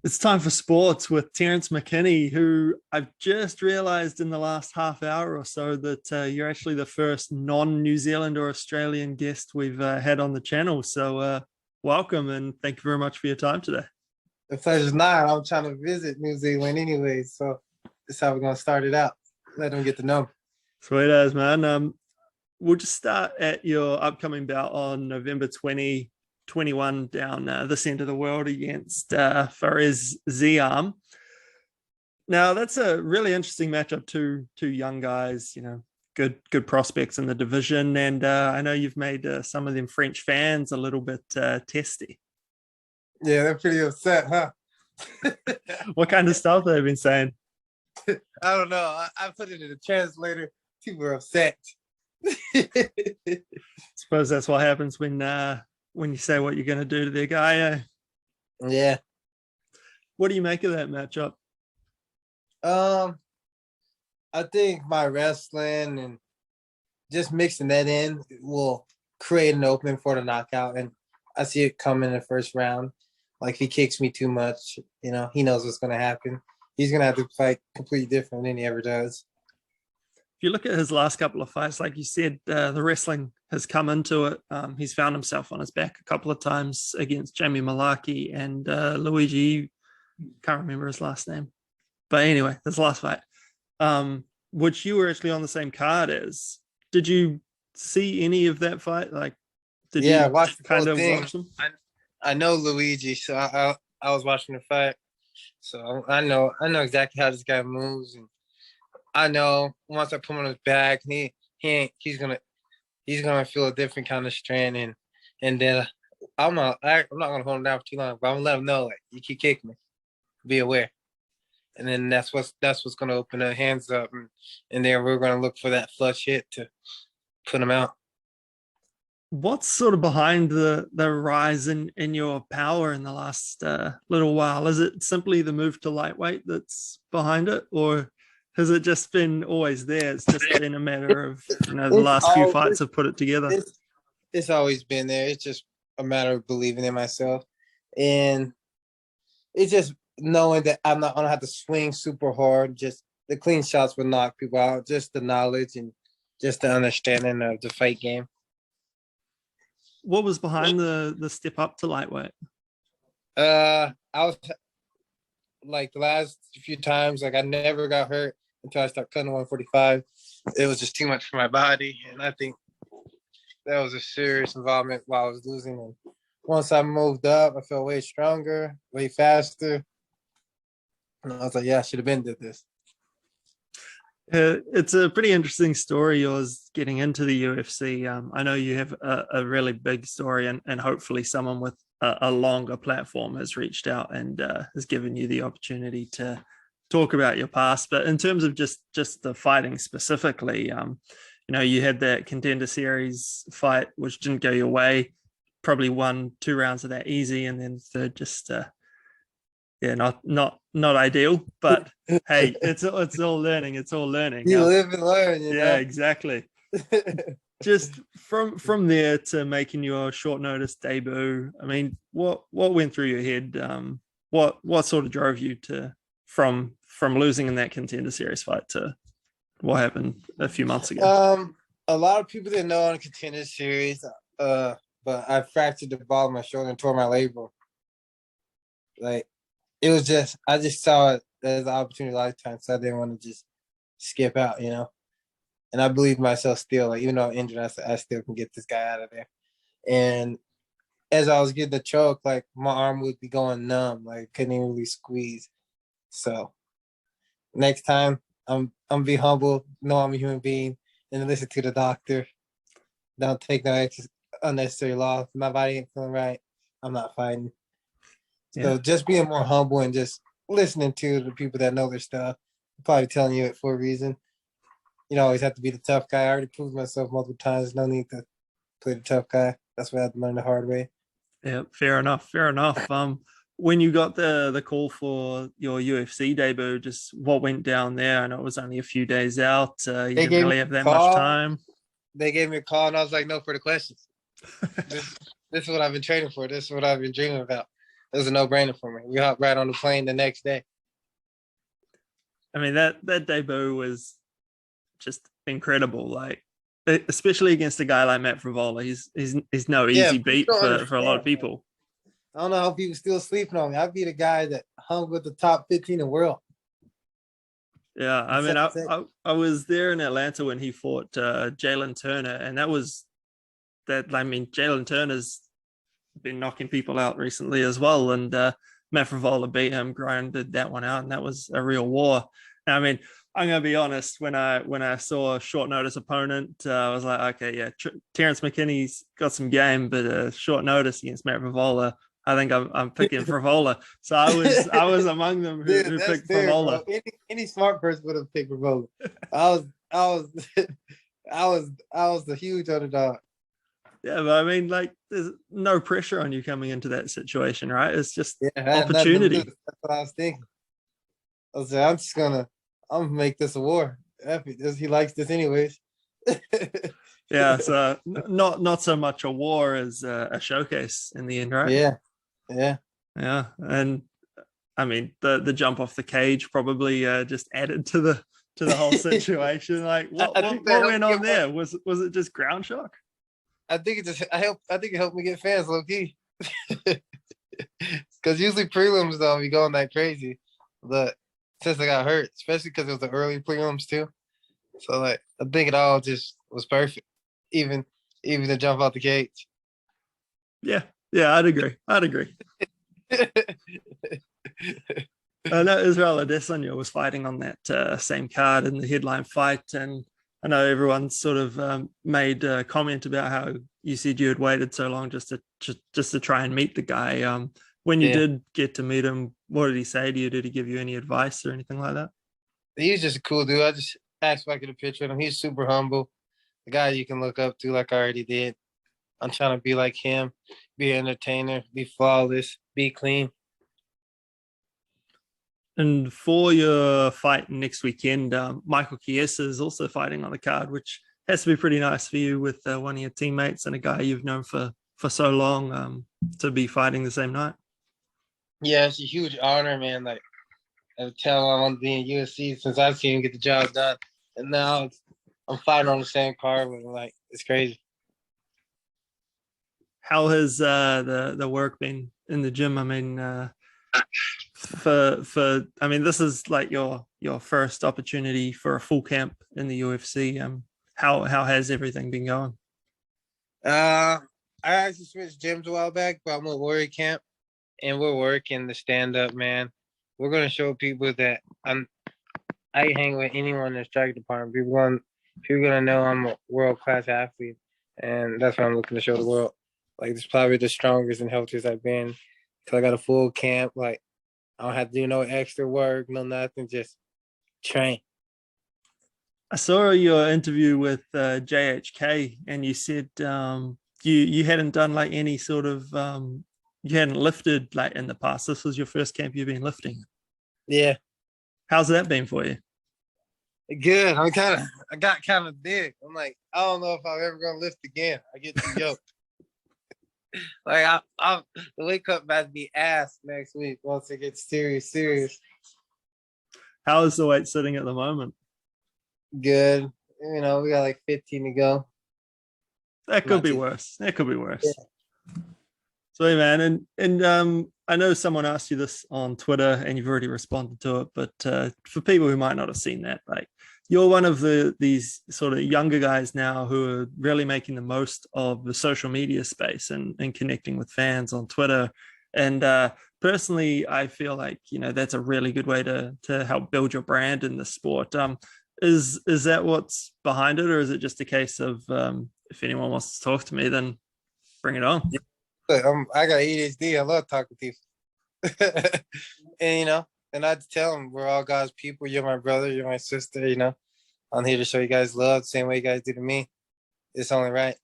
It's time for sports with Terrance McKinney, who I've just realized in the last half hour or so that you're actually the first non-New Zealand or Australian guest we've had on the channel. So welcome and thank you very much for your time today. The pleasure's not. I'm trying to visit New Zealand anyway, so that's how we're going to start it out. Let them get to know me. Sweet as, man. We'll just start at your upcoming bout on November 2021 down this end of the world against Fares Ziam. Now, that's a really interesting matchup. Two young guys, good prospects in the division. And I know you've made some of them French fans a little bit testy. Yeah, they're pretty upset, huh? What kind of stuff they've been saying? I don't know. I put it in the translator. People are upset. Suppose that's what happens when you say what you're going to do to their guy. Yeah. What do you make of that matchup? I think my wrestling and just mixing that in will create an opening for the knockout, and I see it coming in the first round. Like, if he kicks me too much, he knows what's going to happen. He's going to have to fight completely different than he ever does. If you look at his last couple of fights, like you said, the wrestling has come into it. He's found himself on his back a couple of times against Jamie Malaki and Luigi, can't remember his last name. But anyway, this last fight, which you were actually on the same card as. Did you see any of that fight? Like, did you watch the kind whole of thing. watch them? I know Luigi, so I was watching the fight. So I know exactly how this guy moves, and I know once I put him on his back, he's gonna feel a different kind of strain, and then I'm not gonna hold him down for too long, but I'm gonna let him know, like, you keep kicking me, be aware, and then that's what's gonna open the hands up, and then we're gonna look for that flush hit to put him out. What's sort of behind the rise in your power in the last little while? Is it simply the move to lightweight that's behind it, or has it just been always there? It's just been a matter of, the last few fights have put it together. It's always been there. It's just a matter of believing in myself. And it's just knowing that I don't have to swing super hard. Just the clean shots will knock people out. Just the knowledge and just the understanding of the fight game. What was behind the step up to lightweight? I was like, the last few times, like, I never got hurt until I started cutting 145. It was just too much for my body, and I think that was a serious involvement while I was losing. And once I moved up, I felt way stronger, way faster, and I was like, yeah, I should have been did this. It's a pretty interesting story, yours getting into the UFC. I know you have a really big story, and hopefully someone with a longer platform has reached out and has given you the opportunity to talk about your past. But in terms of just the fighting specifically, you had that Contender Series fight, which didn't go your way, probably won 2 rounds of that easy, and then third just not ideal, but hey, it's all learning. It's all learning. You live and learn. Yeah, exactly. Just from there to making your short notice debut, I mean, what went through your head? What sort of drove you to from losing in that Contender Series fight to what happened a few months ago? A lot of people didn't know on the Contender Series, but I fractured the ball of my shoulder and tore my labrum. Like, it was just, I just saw it as an opportunity lifetime, so I didn't want to just skip out, And I believed myself still, like, even though I'm injured, I still can get this guy out of there. And as I was getting the choke, like, my arm would be going numb, like, couldn't even really squeeze. So next time, I'm be humble, know I'm a human being, and listen to the doctor. Don't take no unnecessary loss. My body ain't feeling right. I'm not fighting. So just being more humble and just listening to the people that know their stuff, probably telling you it for a reason. You don't always have to be the tough guy. I already proved myself multiple times. No need to play the tough guy. That's what I had to learn the hard way. Yeah, fair enough. When you got the call for your UFC debut, just what went down there? I know it was only a few days out. You didn't really have that much time. They gave me a call, and I was like, no further questions. This is what I've been training for. This is what I've been dreaming about. It was a no-brainer for me. We hopped right on the plane the next day. I mean, that debut was just incredible. Like, especially against a guy like Matt Frivola, he's no Yeah, easy people beat don't for a lot of understand, man. people. I don't know how people still sleeping on me. I'd be the guy that hung with the top 15 in the world. Yeah, I In mean, 7 seconds. I was there in Atlanta when he fought Jalen Turner, and that was that. I mean, Jalen Turner's been knocking people out recently as well, and Matt Frivola beat him, grinded that one out, and that was a real war. I mean, I'm gonna be honest. When I saw a short notice opponent, I was like, okay, yeah, Terrance McKinney's got some game, but short notice against Matt Frivola, I think I'm picking Frivola. So I was among them Dude, who that's picked fair, Frivola. bro. Any smart person would have picked Revola. I was I was the huge underdog. Yeah, but I mean, like, there's no pressure on you coming into that situation, right? It's just Yeah, I had nothing to lose. opportunity. That's what I was thinking. I was like, I'm gonna make this a war. He likes this anyways. Yeah, so not so much a war as a showcase in the end, right? Yeah, yeah. Yeah, and I mean the jump off the cage probably just added to the whole situation. Like, what I what think that what helped went me on get more. there? Was it just ground shock? I think it helped me get fans low key. Because usually prelims don't be going that crazy, but since I got hurt, especially because it was the early prelims too, so like I think it all just was perfect. Even even to jump out the cage. Yeah, yeah, I'd agree. I know Israel Adesanya was fighting on that same card in the headline fight, and I know everyone sort of made a comment about how you said you had waited so long just to try and meet the guy. When you Yeah, did get to meet him, what did he say to you? Did he give you any advice or anything like that? he's just a cool dude. I just asked if I could get a picture with him. He's super humble, the guy you can look up to, like I already did. I'm trying to be like him, be an entertainer, be flawless, be clean. And for your fight next weekend, Michael Chiesa is also fighting on the card, which has to be pretty nice for you with one of your teammates and a guy you've known for so long to be fighting the same night. Yeah, it's a huge honor, man. Like I tell him I want to be in UFC since I've seen him get the job done, and now I'm fighting on the same card with him. Like it's crazy. How has the work been in the gym? I mean, for I mean, this is like your first opportunity for a full camp in the UFC. How has everything been going? I actually switched gyms a while back, but I'm with Warrior Camp, and we're working the stand up, man. We're gonna show people that I hang with anyone in the strike department. People gonna know I'm a world class athlete, and that's what I'm looking to show the world. Like it's probably the strongest and healthiest I've been. Cause I got a full camp. Like I don't have to do no extra work, no nothing. Just train. I saw your interview with JHK, and you said you hadn't done like any sort of you hadn't lifted like in the past. This was your first camp you've been lifting. Yeah, How's that been for you? good. I got kind of big. I'm like, I don't know if I'm ever gonna lift again. I get too yoked. Like the weight cut about to be ass next week once it gets serious. How is the weight sitting at the moment? Good. You know, we got like 15 to go. That could Not be too. worse. That could be Yeah. worse. Sorry, man. And I know someone asked you this on Twitter, and you've already responded to it. But for people who might not have seen that, like you're one of these sort of younger guys now who are really making the most of the social media space and connecting with fans on Twitter. And personally, I feel like that's a really good way to help build your brand in the sport. Is that what's behind it, or is it just a case of if anyone wants to talk to me, then bring it on? Look, I got ADHD. I love talking to people. And and I tell them we're all God's people. You're my brother. You're my sister. I'm here to show you guys love the same way you guys do to me. It's only right.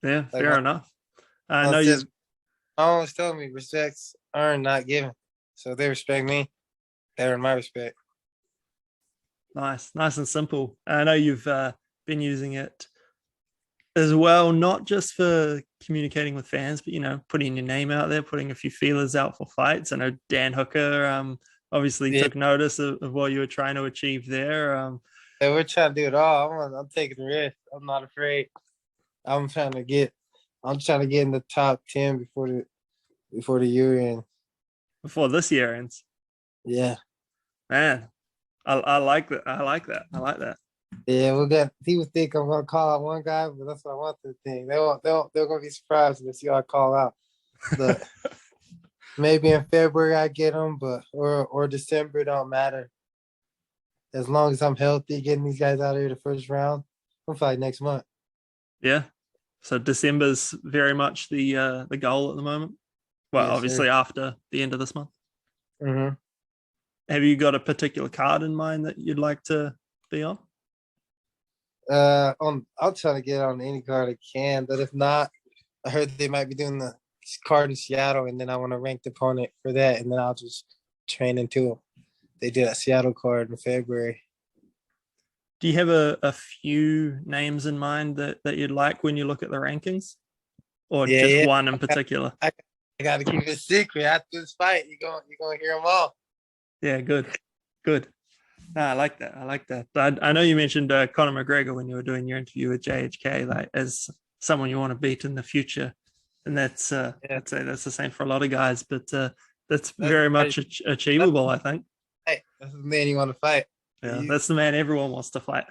Yeah, Like fair enough. I mom know says, you. my mom always telling me respect's earned, not given. So if they respect me, they earn my respect. Nice and simple. I know you've been using it as well, not just for communicating with fans, but putting your name out there, putting a few feelers out for fights. I know Dan Hooker obviously Yeah, took notice of what you were trying to achieve there. and we're trying to do it all. I'm taking the risk. I'm not afraid. I'm trying to get. I'm trying to get in the top 10 before the year ends. Before this year ends. Yeah, Man, I like that. I like that. I like that. yeah. We got people think I'm gonna call out one guy, but that's what I want to think. They're gonna be surprised when they see I call out. But maybe in February I get them, but or December don't matter. As long as I'm healthy, getting these guys out of here the first round, I'm fight next month. Yeah. So December's very much the goal at the moment. Well, Yes, obviously sir. after the end of this month. Mm-hmm. Have you got a particular card in mind that you'd like to be on? I'll try to get on any card I can, but if not, I heard they might be doing the card in Seattle, and then I want a ranked opponent for that, and then I'll just train into them. They did a Seattle card in February. Do you have a few names in mind that you'd like when you look at the rankings, or Yeah, just yeah. one in particular? I, I got to keep it secret. After this fight, you're gonna hear them all. Yeah, good, good. No, I like that. I like that. I know you mentioned Conor McGregor when you were doing your interview with JHK, like as someone you want to beat in the future, and that's Yeah, I'd say that's the same for a lot of guys, but that's that's very much that's achievable, I think. that's the man you want to fight. Yeah, that's the man everyone wants to fight.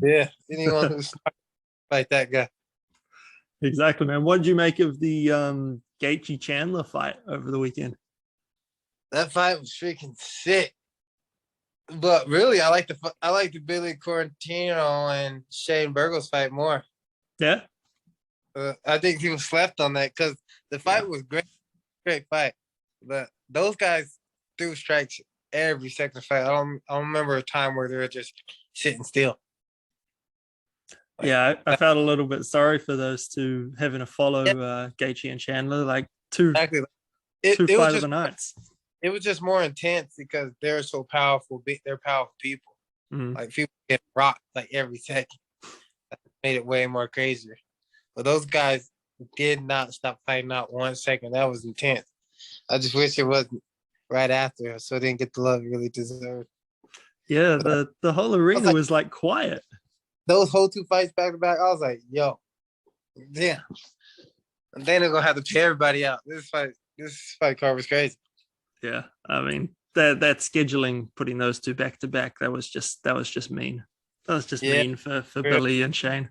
Yeah, anyone who's smart, fight that guy. Exactly, man. What did you make of the Gaethje Chandler fight over the weekend? That fight was freaking sick. But really, I like the Billy Quarantino and Shane Burgos fight more. Yeah, I think people slept on that because the yeah, fight was great fight. But those guys threw strikes every second fight. I don't remember a time where they were just sitting still. Like yeah. I felt a little bit sorry for those two having to follow Gaethje and Chandler, like two exactly. two It was fight of just the nights. more intense because they're so powerful. They're powerful people. Mm. Like people get rocked like every second. That made it way more crazier. But those guys did not stop fighting not 1 second. That was intense. I just wish it wasn't right after, so it didn't get the love it really deserved. Yeah, But the whole I was arena like, was like quiet. those whole two fights back to back, I was like, yo, damn. And then they're gonna have to pay everybody out. This fight card was crazy. Yeah, I mean that scheduling, putting those two back to back, that was just mean. That was just Yeah. mean for Billy and Shane.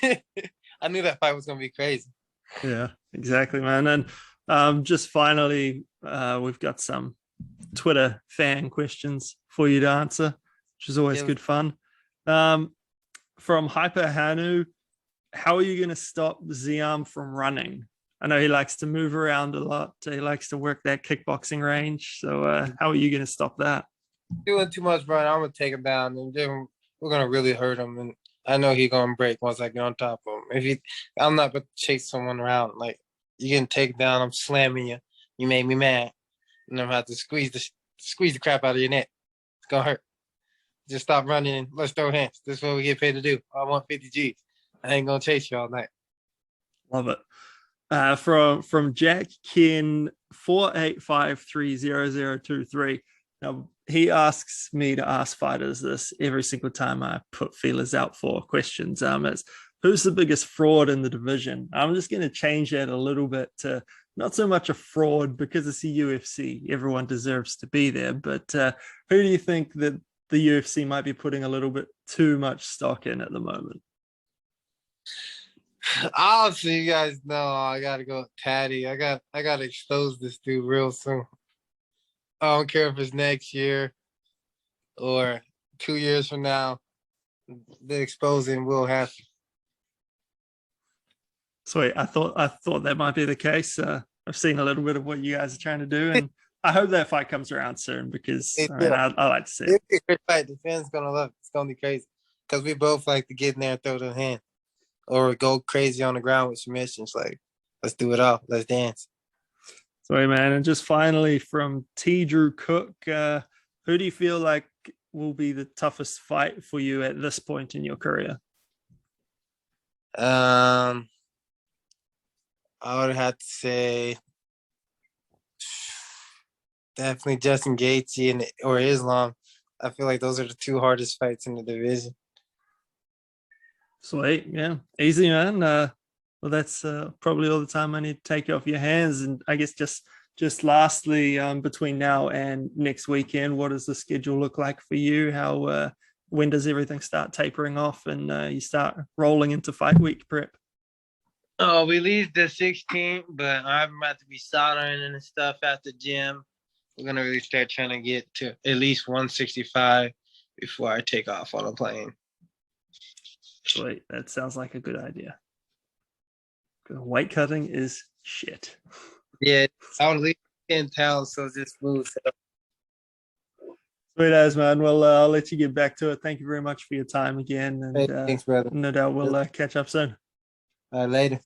I knew that fight was gonna be crazy. Yeah, exactly, man. And just finally, we've got some Twitter fan questions for you to answer, which is always Yeah, good fun. Um, from Hyper Hanu, how are you going to stop Ziam from running? I know he likes to move around a lot. He likes to work that kickboxing range. So, how are you going to stop that? doing too much run, I'm gonna take him down, and then we're gonna really hurt him. And I know he's gonna break once I get on top of him. I'm not gonna chase someone around. Like you getting taken down, I'm slamming you. You made me mad, and I'm gonna have to squeeze the crap out of your neck. It's gonna hurt. Just stop running and let's throw hands. This is what we get paid to do. I want 50 G's. I ain't gonna chase you all night. Love it. From Jack Ken 485300023. Now he asks me to ask fighters this every single time I put feelers out for questions. It's who's the biggest fraud in the division? I'm just going to change that a little bit to not so much a fraud because it's the UFC. Everyone deserves to be there, but who do you think that the UFC might be putting a little bit too much stock in at the moment? Obviously, you guys know I gotta go with Patty. I gotta expose this dude real soon. I don't care if it's next year or 2 years from now. The exposing will happen. Sweet. I thought that might be the case. I've seen a little bit of what you guys are trying to do, and I hope that fight comes around soon because It I mean will. I like to see it. It'll be a great fight. The fans gonna love it. It's gonna be crazy because we both like to get in there and throw the hand or go crazy on the ground with submissions. Like, let's do it all. Let's dance. Sorry, man. And just finally from T. Drew Cook, who do you feel like will be the toughest fight for you at this point in your career? Um, I would have to say definitely Justin Gaethje or Islam. I feel like those are the two hardest fights in the division. Sweet, yeah, easy, man. Well, that's probably all the time I need to take off your hands, and I guess just lastly, between now and next weekend, what does the schedule look like for you? How when does everything start tapering off, and you start rolling into fight week prep? Oh, we leave the 16th, but I'm about to be soldering and stuff at the gym. We're gonna really start trying to get to at least 165 before I take off on a plane. Sweet, that sounds like a good idea. Weight cutting is shit. Yeah, I was leaving 10 pounds, so just move. Sweet as, man. Well, I'll let you get back to it. Thank you very much for your time again, Hey, and thanks, brother. no doubt we'll catch up soon. Later.